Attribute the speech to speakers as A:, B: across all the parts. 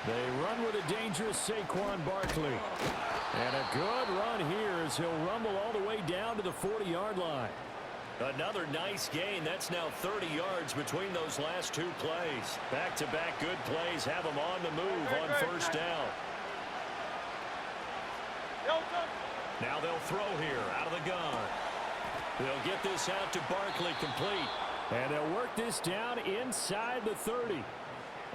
A: They run with a dangerous Saquon Barkley. And a good run here as he'll rumble all the way down to the 40-yard line. Another nice gain. That's now 30 yards between those last two plays. Back-to-back good plays have them on the move on first down. Now they'll throw here out of the gun. They'll get this out to Barkley complete. And they'll work this down inside the 30.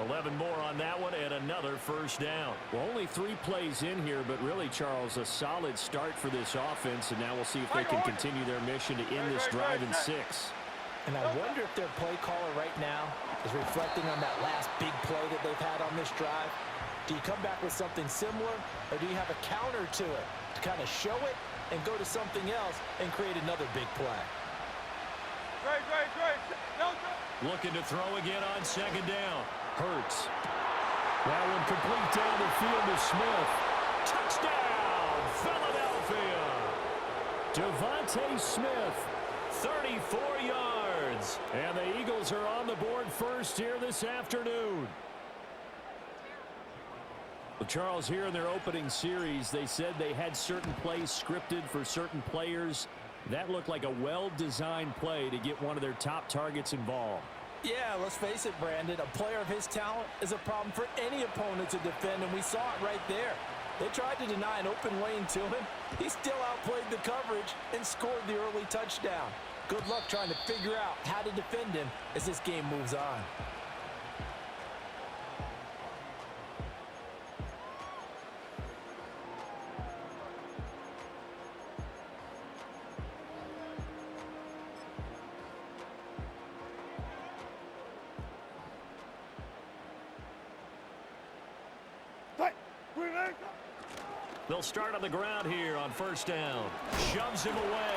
A: 11 more on that one and another first down. Well, only 3 plays in here, but really, Charles, a solid start for this offense. And now we'll see if they can continue their mission to end this drive in 6.
B: And I wonder if their play caller right now is reflecting on that last big play that they've had on this drive. Do you come back with something similar, or do you have a counter to it to kind of show it and go to something else and create another big play?
A: Looking to throw again on second down. Hurts. That one complete down the field to Smith. Touchdown, Philadelphia. Devontae Smith, 34 yards. And the Eagles are on the board first here this afternoon. Well, Charles, here in their opening series, they said they had certain plays scripted for certain players. That looked like a well-designed play to get one of their top targets involved.
B: Yeah, let's face it, Brandon. A player of his talent is a problem for any opponent to defend, and we saw it right there. They tried to deny an open lane to him. He still outplayed the coverage and scored the early touchdown. Good luck trying to figure out how to defend him as this game moves on.
A: They'll start on the ground here on first down. Shoves him away.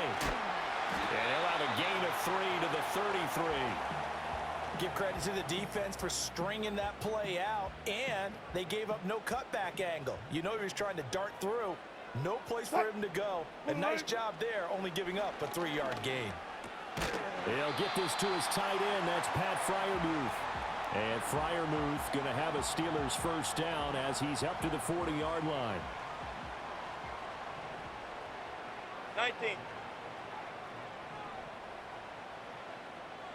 A: And he'll have a gain of 3 to the 33.
B: Give credit to the defense for stringing that play out, and they gave up no cutback angle. You know he was trying to dart through. No place for him to go. A nice job there, only giving up a 3-yard gain.
A: They'll get this to his tight end. That's Pat Freiermuth. And Freiermuth going to have a Steelers first down as he's up to the 40-yard line.
C: 19.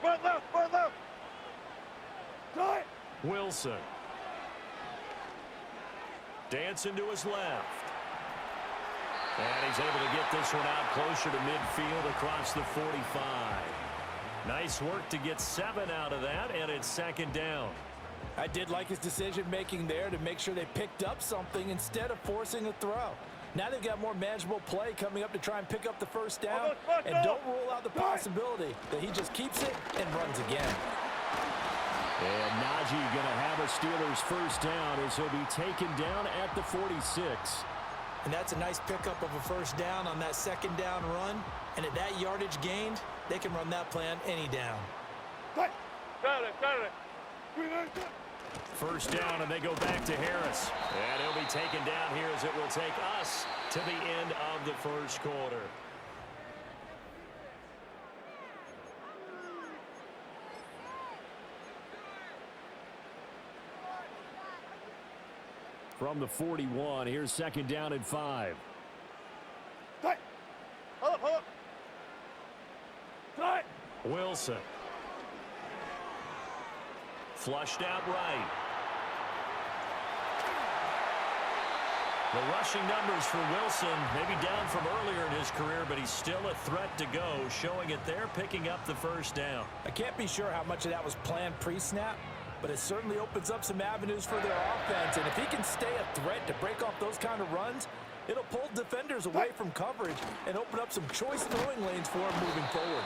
C: Front left, front left. Tight.
A: Wilson. Dancing to his left. And he's able to get this one out closer to midfield across the 45. Nice work to get 7 out of that, and it's second down.
B: I did like his decision-making there to make sure they picked up something instead of forcing a throw. Now they've got more manageable play coming up to try and pick up the first down, and don't rule out the possibility that he just keeps it and runs again.
A: And Najee going to have a Steelers first down as he'll be taken down at the 46.
B: And that's a nice pickup of a first down on that second down run. And at that yardage gained, they can run that play on any down.
C: Got it.
A: First down, and they go back to Harris. And he'll be taken down here as it will take us to the end of the first quarter. From the 41, here's second down and 5.
C: Hold up.
A: Wilson. Flushed out right. The rushing numbers for Wilson, maybe down from earlier in his career, but he's still a threat to go, showing it there, picking up the first down.
B: I can't be sure how much of that was planned pre-snap, but it certainly opens up some avenues for their offense. And if he can stay a threat to break off those kind of runs, it'll pull defenders away from coverage and open up some choice throwing lanes for him moving forward.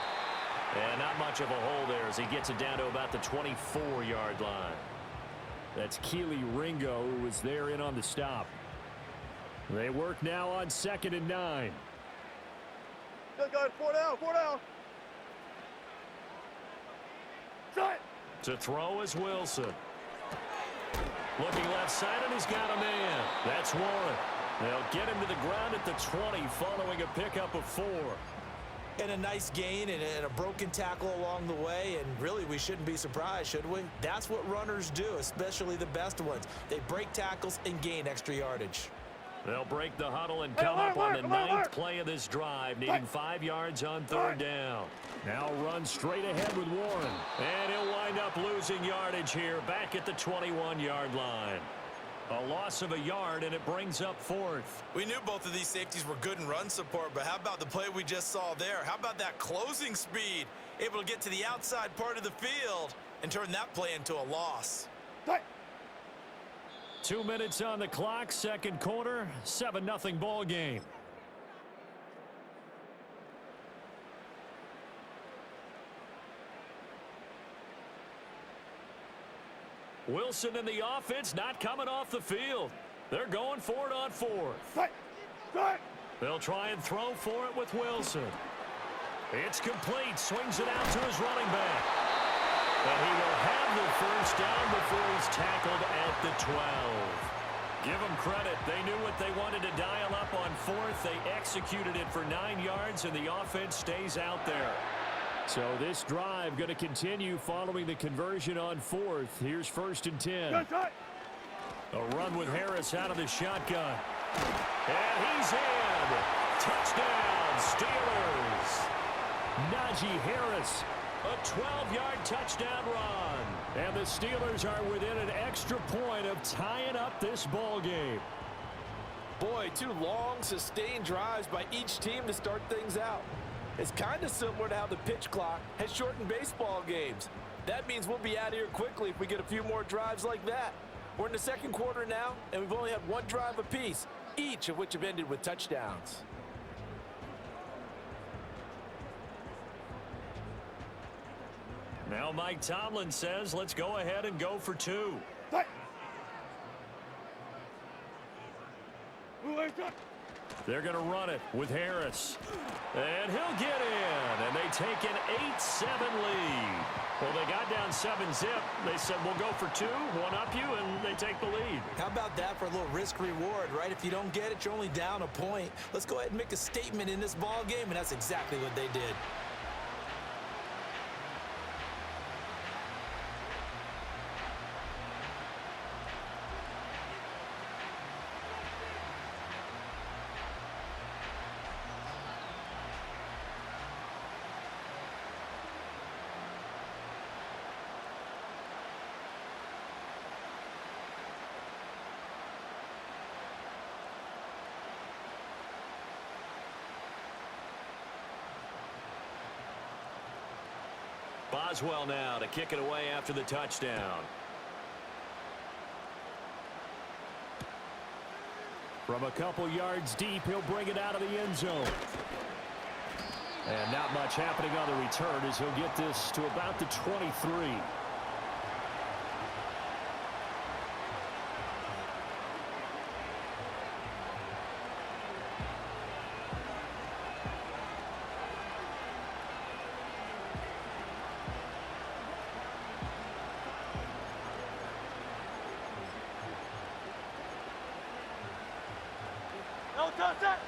A: And not much of a hole there as he gets it down to about the 24-yard line. That's Keely Ringo, who was there in on the stop. They work now on second and 9.
C: Good, 4 down. Shot.
A: To throw is Wilson. Looking left side, and he's got a man. That's Warren. They'll get him to the ground at the 20 following a pickup of 4.
B: And a nice gain and a broken tackle along the way, and really we shouldn't be surprised, should we? That's what runners do, especially the best ones. They break tackles and gain extra yardage.
A: They'll break the huddle and come up on the ninth play of this drive, needing 5 yards on third down. Now run straight ahead with Warren. And he'll wind up losing yardage here back at the 21-yard line. A loss of a yard, and it brings up fourth.
B: We knew both of these safeties were good in run support, but how about the play we just saw there? How about that closing speed? Able to get to the outside part of the field and turn that play into a loss.
A: 2 minutes on the clock, second quarter, 7-0 ball game. Wilson in the offense not coming off the field. They're going for it on fourth. They'll try and throw for it with Wilson. It's complete. Swings it out to his running back. But he will have the first down before he's tackled at the 12. Give them credit. They knew what they wanted to dial up on fourth. They executed it for 9 yards, and the offense stays out there. So this drive going to continue following the conversion on fourth. Here's 1st and 10. A run with Harris out of the shotgun. And he's in. Touchdown, Steelers. Najee Harris, a 12-yard touchdown run. And the Steelers are within an extra point of tying up this ball game.
B: Boy, 2 long, sustained drives by each team to start things out. It's kind of similar to how the pitch clock has shortened baseball games. That means we'll be out of here quickly if we get a few more drives like that. We're in the second quarter now, and we've only had 1 drive apiece, each of which have ended with touchdowns.
A: Now Mike Tomlin says, let's go ahead and go for 2. They're going to run it with Harris. And he'll get in. And they take an 8-7 lead. Well, they got down 7-zip. They said, we'll go for 2, one up you, and they take the lead.
B: How about that for a little risk-reward, right? If you don't get it, you're only down a point. Let's go ahead and make a statement in this ball game, and that's exactly what they did.
A: Boswell now to kick it away after the touchdown. From a couple yards deep, he'll bring it out of the end zone. And not much happening on the return as he'll get this to about the 23.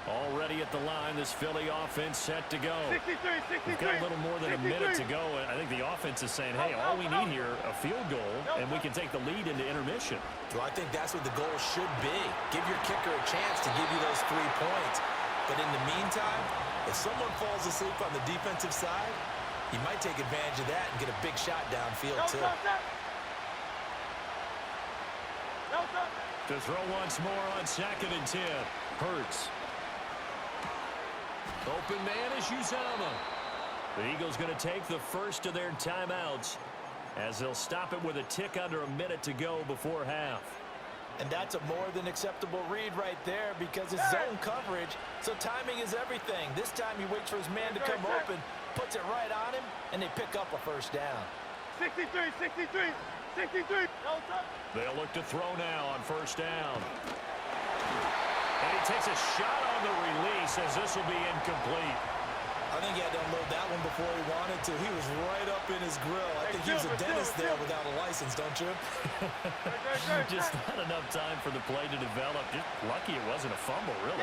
A: Already at the line, this Philly offense set to go.
C: 63.
A: We've got a little more than a minute to go. And I think the offense is saying, hey, all we need here, a field goal, and we can take the lead into intermission.
B: Well, I think that's what the goal should be. Give your kicker a chance to give you those 3 points. But in the meantime, if someone falls asleep on the defensive side, you might take advantage of that and get a big shot downfield, too.
A: To throw once more on 2nd and 10. Hurts. Open man is Uzama. The Eagles going to take the first of their timeouts as they'll stop it with a tick under a minute to go before half.
B: And that's a more than acceptable read right there because it's zone coverage, so timing is everything. This time he waits for his man to come open, puts it right on him, and they pick up a first down.
C: 63.
A: They'll look to throw now on first down. And he takes a shot on the release as this will be incomplete.
B: I think he had to unload that one before he wanted to. He was right up in his grill. I think he was a dentist there without a license, don't you?
A: Just not enough time for the play to develop. Just lucky it wasn't a fumble, really.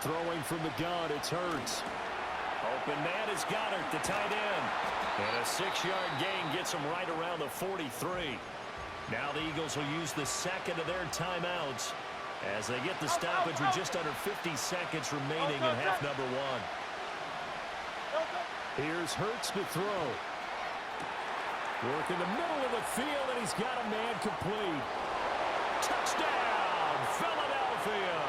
A: Throwing from the gun, it's Hurts. Open man is Goddard, the tight end. And a 6-yard gain gets them right around the 43. Now the Eagles will use the second of their timeouts as they get the stoppage with just under 50 seconds remaining in half number one. Here's Hurts to throw. Work in the middle of the field, and he's got a man complete. Touchdown, Philadelphia.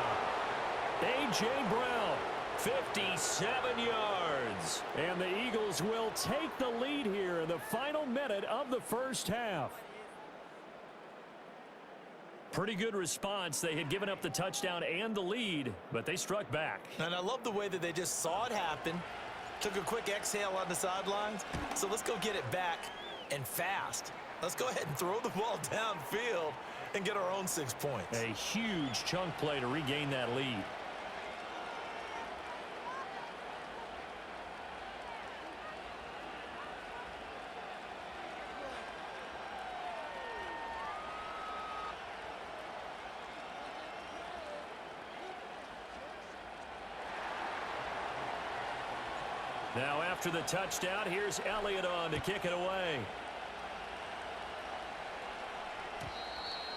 A: A.J. Brown, 57 yards. And the Eagles will take the lead here in the final minute of the first half. Pretty good response. They had given up the touchdown and the lead, but they struck back.
B: And I love the way that they just saw it happen, took a quick exhale on the sidelines. So let's go get it back and fast. Let's go ahead and throw the ball downfield and get our own 6 points.
A: A huge chunk play to regain that lead. Now after the touchdown, here's Elliott on to kick it away.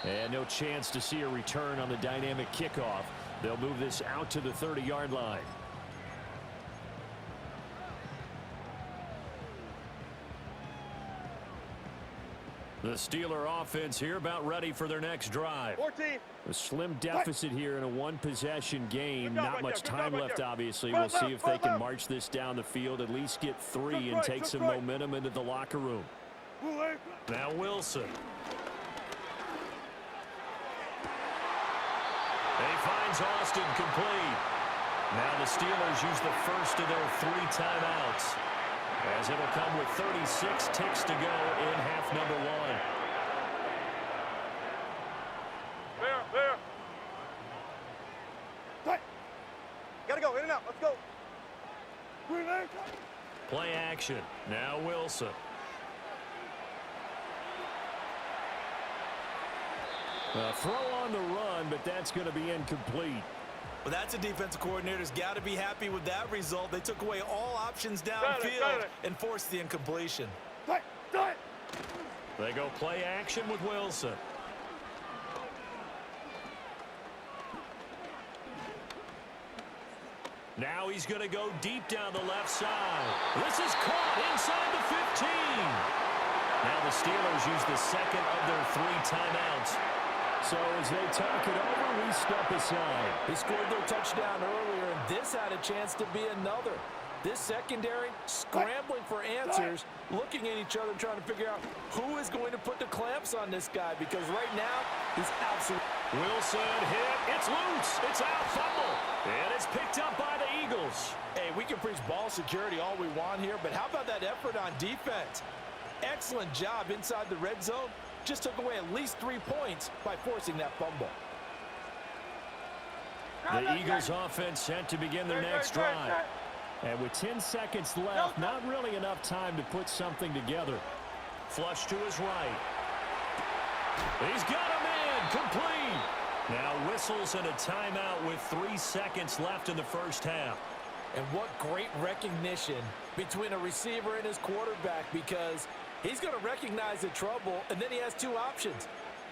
A: And no chance to see a return on the dynamic kickoff. They'll move this out to the 30-yard line. The Steeler offense here about ready for their next drive.
C: 14.
A: A slim deficit here in a one-possession game.
C: Good job
A: Not
C: right
A: much
C: there. Good
A: time
C: job right
A: left,
C: there.
A: obviously.
C: Well
A: We'll see
C: done,
A: if
C: well
A: they can
C: done.
A: march this down the field, at least get three
C: Took
A: and
C: right,
A: take
C: took
A: some
C: right.
A: momentum into the locker room. Now Wilson. He finds Austin complete. Now the Steelers use the first of their 3 timeouts, as it'll come with 36 ticks to go in half number one.
C: There. Tight. Gotta go, in and out, let's go.
A: Play action. Now Wilson. A throw on the run, but that's going to be incomplete.
B: Well, that's a defensive coordinator's got to be happy with that result. They took away all options
C: Got
B: downfield
C: it.
B: and forced the incompletion.
C: Tight.
A: They go play action with Wilson. Now he's going to go deep down the left side. This is caught inside the 15. Now the Steelers use the second of their 3 timeouts. So as they talk it over, we step aside.
B: They scored their touchdown earlier, and this had a chance to be another. This secondary scrambling for answers, looking at each other, trying to figure out who is going to put the clamps on this guy, because right now, he's absolutely...
A: Wilson hit. It's loose. It's out. Fumble. And it's picked up by the Eagles.
B: Hey, we can preach ball security all we want here, but how about that effort on defense? Excellent job inside the red zone. Just took away at least 3 points by forcing that fumble.
A: The Eagles offense set to begin their next drive. And with 10 seconds left, not really enough time to put something together. Flush to his right. He's got a man complete. Now whistles and a timeout with 3 seconds left in the first half.
B: And what great recognition between a receiver and his quarterback, because he's going to recognize the trouble, and then he has 2 options.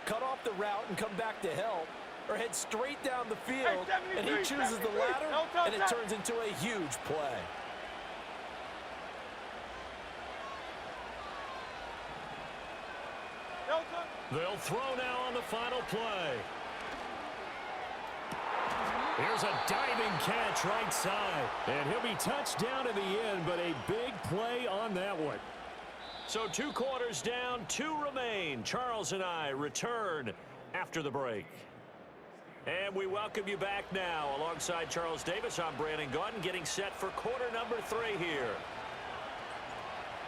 B: Cut off the route and come back to help, or head straight down the field, and he chooses the latter, and it turns into a huge play.
A: They'll throw now on the final play. Here's a diving catch right side. And he'll be touched down in the end, but a big play on that one. So 2 quarters down, 2 remain. Charles and I return after the break. And we welcome you back now. Alongside Charles Davis, I'm Brandon Gaudin, getting set for quarter number 3 here.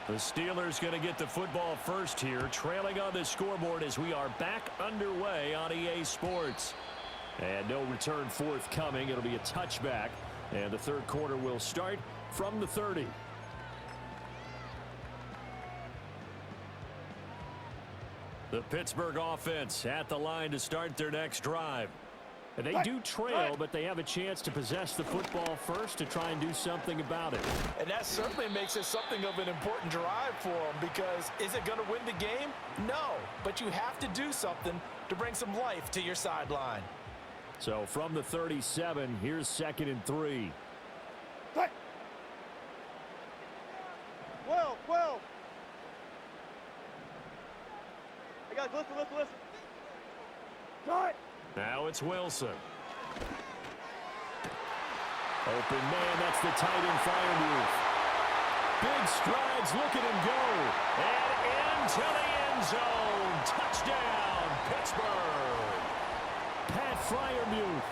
A: The Steelers going to get the football first here, trailing on the scoreboard as we are back underway on EA Sports. And no return forthcoming. It'll be a touchback. And the third quarter will start from the 30. The Pittsburgh offense at the line to start their next drive. They do trail, but they have a chance to possess the football first to try and do something about it.
B: And that certainly makes it something of an important drive for them, because is it going to win the game? No, but you have to do something to bring some life to your sideline.
A: So from the 37, here's 2nd and 3.
C: 12, 12. Hey, guys, listen. Cut.
A: Now it's Wilson. Open man, that's the tight end Freiermuth. Big strides, look at him go. And into the end zone. Touchdown, Pittsburgh. Pat Freiermuth,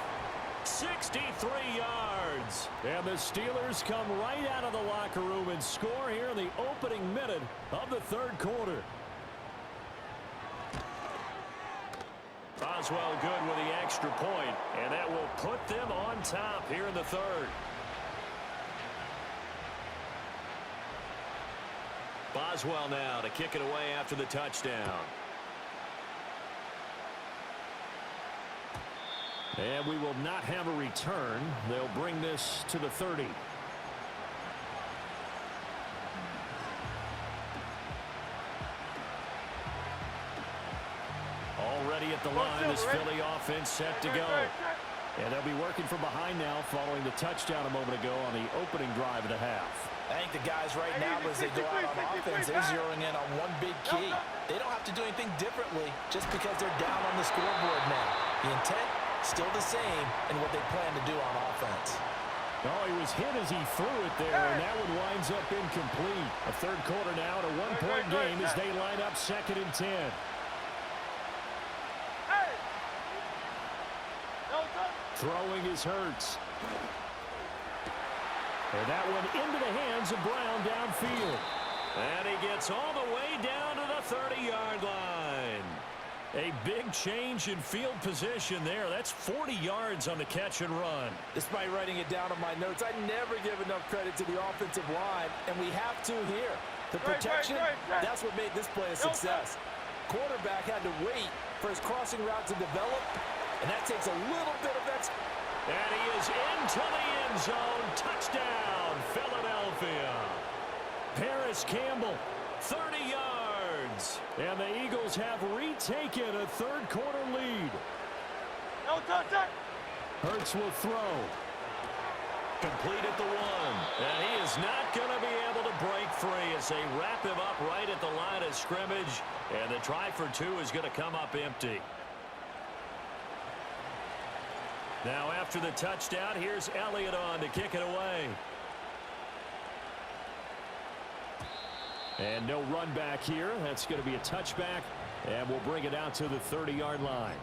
A: 63 yards. And the Steelers come right out of the locker room and score here in the opening minute of the 3rd quarter. Boswell good with the extra point, and that will put them on top here in the 3rd. Boswell now to kick it away after the touchdown. And we will not have a return. They'll bring this to the 30. Already at the line, this Philly offense set to go. And they'll be working from behind now following the touchdown a moment ago on the opening drive of the half.
B: I think the guys right now, as they go out on offense, they're zeroing in on one big key. They don't have to do anything differently just because they're down on the scoreboard now. The intent, still the same in what they plan to do on offense.
A: Oh, he was hit as he threw it there, and that one winds up incomplete. A 3rd quarter now, and a 1-point game as they line up 2nd and 10. Throwing is Hurts. And that one into the hands of Brown downfield. And he gets all the way down to the 30-yard line. A big change in field position there. That's 40 yards on the catch and run.
B: Despite writing it down on my notes, I never give enough credit to the offensive line, and we have to here. The protection, that's what made this play a success. Quarterback had to wait for his crossing route to develop, and that takes a little bit of extra.
A: And he is into the end zone. Touchdown, Philadelphia. Paris Campbell, 30 yards. And the Eagles have retaken a 3rd quarter lead. Hurts will throw. Complete at the 1. And he is not going to be able to break free as they wrap him up right at the line of scrimmage. And the try for 2 is going to come up empty. Now after the touchdown, here's Elliott on to kick it away. And no run back here. That's going to be a touchback, and we'll bring it out to the 30-yard line.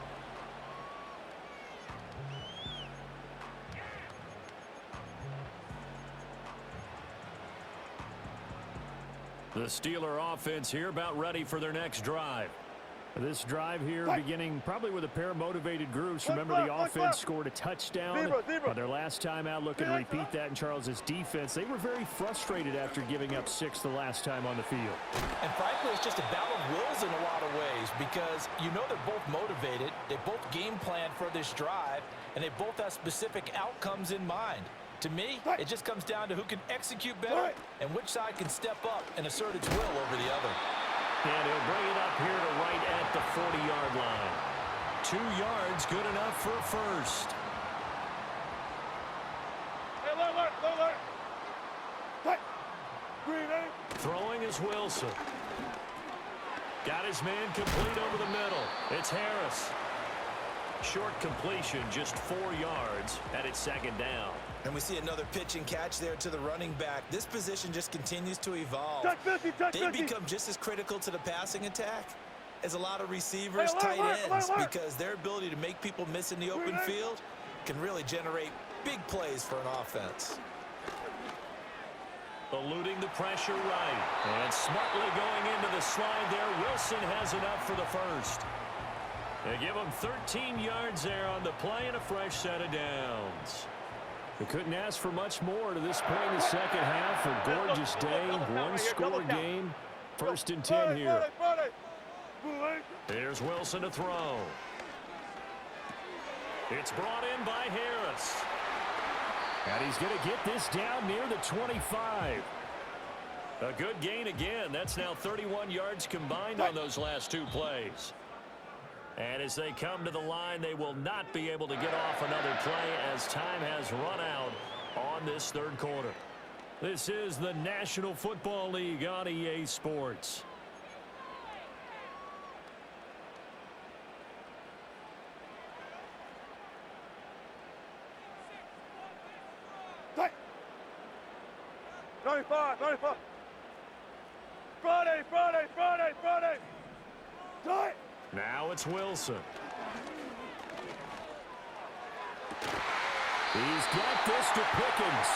A: The Steeler offense here about ready for their next drive. This drive here beginning probably with a pair of motivated groups. Remember, the offense scored a touchdown on their last time out, looking to repeat that in Charles's defense. They were very frustrated after giving up 6 the last time on the field.
B: And frankly, it's just a battle of wills in a lot of ways, because you know they're both motivated, they both game plan for this drive, and they both have specific outcomes in mind. To me, it just comes down to who can execute better and which side can step up and assert its will over the other.
A: And he'll bring it up here to right at the 40-yard line. 2 yards, good enough for a first. Throwing is Wilson. Got his man complete over the middle. It's Harris. Short completion, just 4 yards, and it's 2nd down.
B: And we see another pitch and catch there to the running back. This position just continues to evolve. They become just as critical to the passing attack as a lot of receivers, tight ends, because their ability to make people miss in the open field can really generate big plays for an offense.
A: Eluding the pressure right. And smartly going into the slide there. Wilson has enough for the first. They give him 13 yards there on the play and a fresh set of downs. They couldn't ask for much more to this point in the second half. A gorgeous day, one-score game. 1st and 10 here. Here's Wilson to throw. It's brought in by Harris. And he's going to get this down near the 25. A good gain again. That's now 31 yards combined on those last two plays. And as they come to the line, they will not be able to get off another play as time has run out on this third quarter. This is the National Football League on EA Sports.
C: Friday.
A: Now it's Wilson. He's got this to Pickens.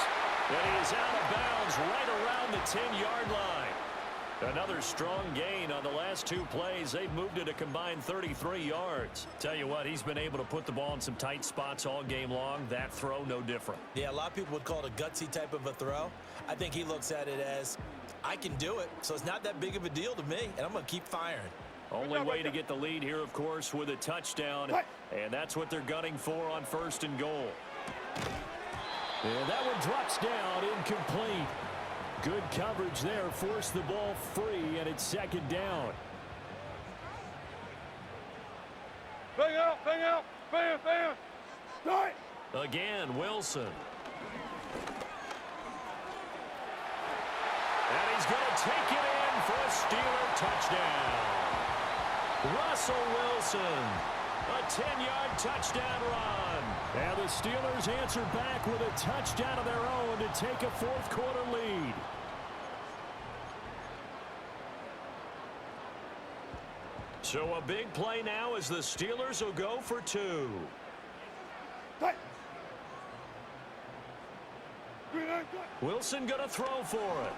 A: And he's out of bounds right around the 10-yard line. Another strong gain on the last two plays. They've moved it a combined 33 yards. Tell you what, he's been able to put the ball in some tight spots all game long. That throw, no different.
B: Yeah, a lot of people would call it a gutsy type of a throw. I think he looks at it as, I can do it, so it's not that big of a deal to me, and I'm going to keep firing.
A: Only way to get the lead here, of course, with a touchdown. And that's what they're gunning for on 1st and goal. And that one drops down, incomplete. Good coverage there, forced the ball free, and it's 2nd down.
C: Bang out, bam. Start.
A: Again, Wilson. And he's going to take it in for a Steeler touchdown. Russell Wilson, a 10-yard touchdown run. And the Steelers answer back with a touchdown of their own to take a fourth-quarter lead. So a big play now as the Steelers will go for 2. Wilson going to throw for it.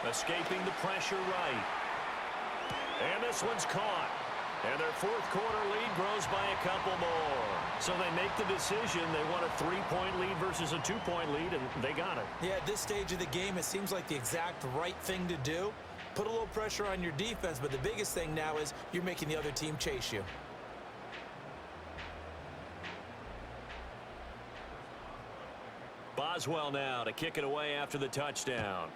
A: Escaping the pressure right. And this one's caught. And their fourth-quarter lead grows by a couple more. So they make the decision. They want a 3-point lead versus a 2-point lead, and they got it.
B: Yeah, at this stage of the game, it seems like the exact right thing to do. Put a little pressure on your defense, but the biggest thing now is you're making the other team chase you.
A: Boswell now to kick it away after the touchdown.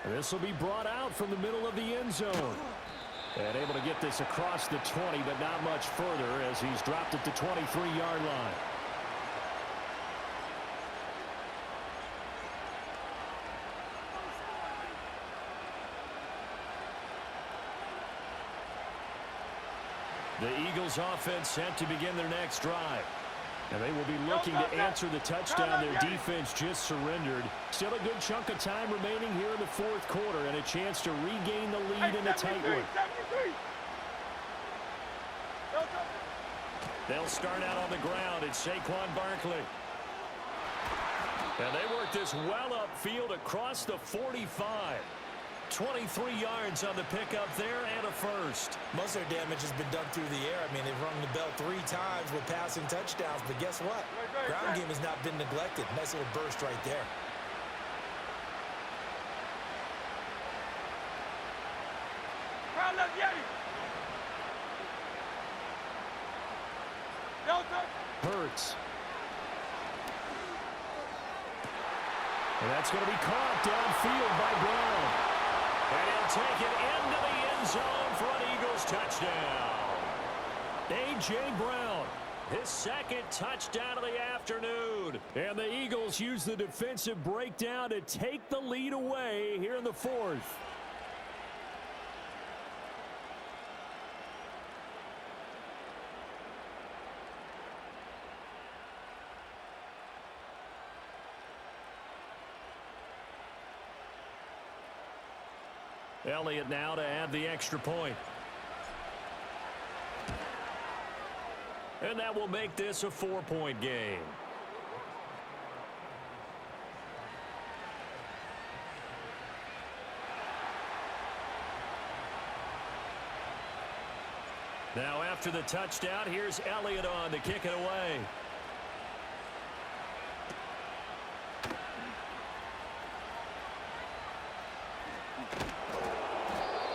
A: This will be brought out from the middle of the end zone. And able to get this across the 20, but not much further as he's dropped at the 23-yard line. The Eagles offense set to begin their next drive. And they will be looking to answer the touchdown their defense just surrendered. Still a good chunk of time remaining here in the fourth quarter and a chance to regain the lead in a tight one. They'll start out on the ground. It's Saquon Barkley. And they work this well upfield across the 45. 23 yards on the pickup there and a first.
B: Most of their damage has been done through the air. I mean, they've rung the bell 3 times with passing touchdowns, but guess what? Ground game has not been neglected. Nice little burst right there.
A: Hurts. And that's going to be caught downfield by Brown. And he'll take it into the end zone for an Eagles touchdown. A.J. Brown, his 2nd touchdown of the afternoon. And the Eagles use the defensive breakdown to take the lead away here in the 4th. Elliott now to add the extra point. And that will make this a 4-point game. Now after the touchdown, here's Elliott on to kick it away.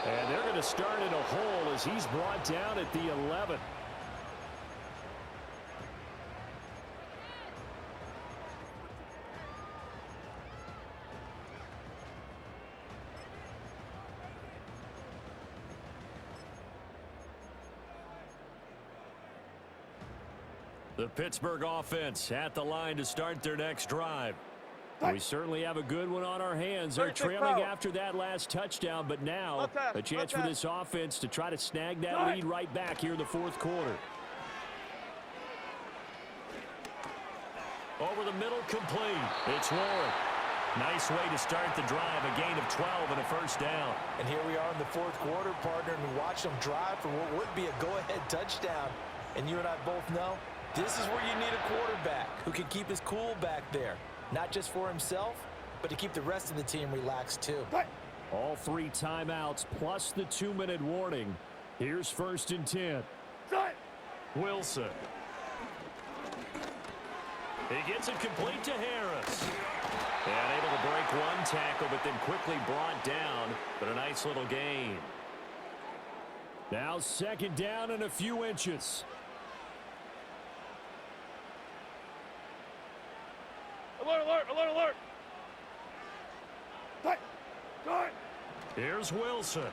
A: And they're going to start in a hole as he's brought down at the 11. The Pittsburgh offense at the line to start their next drive. We certainly have a good one on our hands. They're trailing after that last touchdown, but now a chance for this offense to try to snag that lead right back here in the fourth quarter. Over the middle, complete. It's Warren. Nice way to start the drive, a gain of 12 and a first down.
B: And here we are in the fourth quarter, partner, and we watch them drive for what would be a go-ahead touchdown. And you and I both know this is where you need a quarterback who can keep his cool back there. Not just for himself, but to keep the rest of the team relaxed too.
A: All 3 timeouts plus the 2-minute warning. Here's 1st and 10. Wilson. He gets it complete to Harris. And able to break one tackle, but then quickly brought down. But a nice little gain. Now 2nd down and a few inches.
C: Alert, alert, alert, alert.
A: Here's Wilson.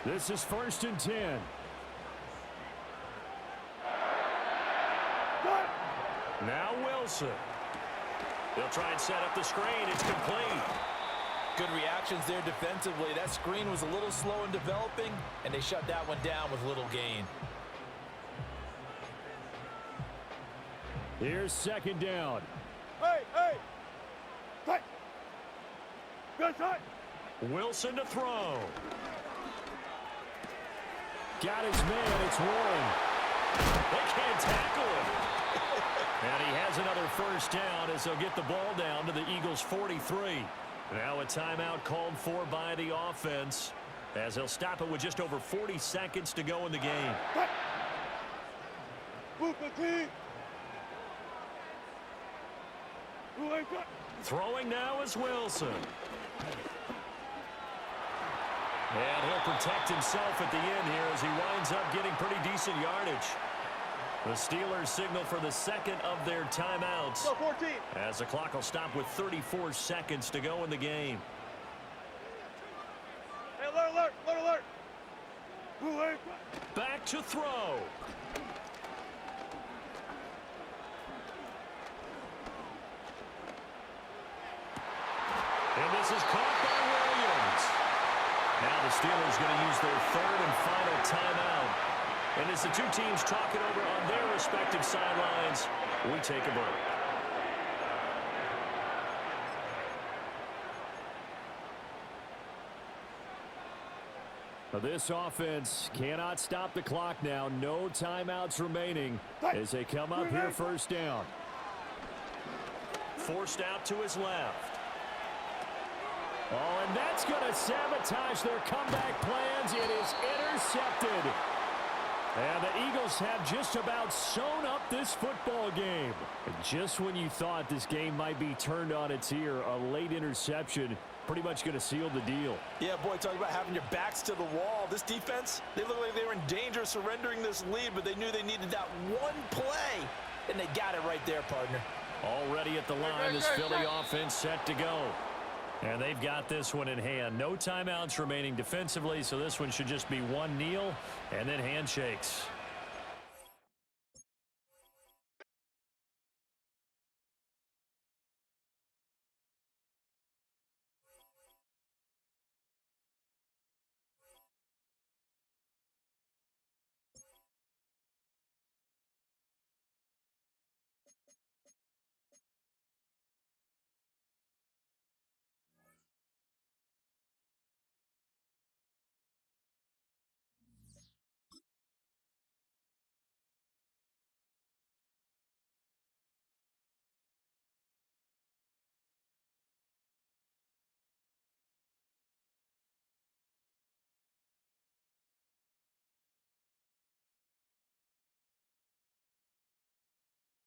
A: This is 1st and 10. Now Wilson. They'll try and set up the screen. It's complete.
B: Good reactions there defensively. That screen was a little slow in developing, and they shut that one down with little gain.
A: Here's 2nd down.
C: Hey, hey. Hey. Good shot.
A: Wilson to throw. Got his man. It's Warren. They can't tackle him. And he has another first down as they'll get the ball down to the Eagles' 43. Now a timeout called for by the offense as they'll stop it with just over 40 seconds to go in the game. Throwing now is Wilson. And he'll protect himself at the end here as he winds up getting pretty decent yardage. The Steelers signal for the 2nd of their timeouts.
C: Go 14.
A: As the clock will stop with 34 seconds to go in the game.
C: Hey, alert, alert, alert, alert.
A: Back to throw. And this is caught by Williams. Now the Steelers going to use their 3rd and final timeout. And as the two teams talk it over on their respective sidelines, we take a break. This offense cannot stop the clock now. No timeouts remaining as they come up here 1st down. Forced out to his left. Oh, and that's going to sabotage their comeback plans. It is intercepted. And the Eagles have just about sewn up this football game. And just when you thought this game might be turned on its ear, a late interception pretty much going to seal the deal.
B: Yeah, boy, talking about having your backs to the wall. This defense, they look like they were in danger of surrendering this lead, but they knew they needed that one play, and they got it right there, partner.
A: Already at the line, this Philly offense set to go. And they've got this one in hand. No timeouts remaining defensively, so this one should just be one kneel and then handshakes.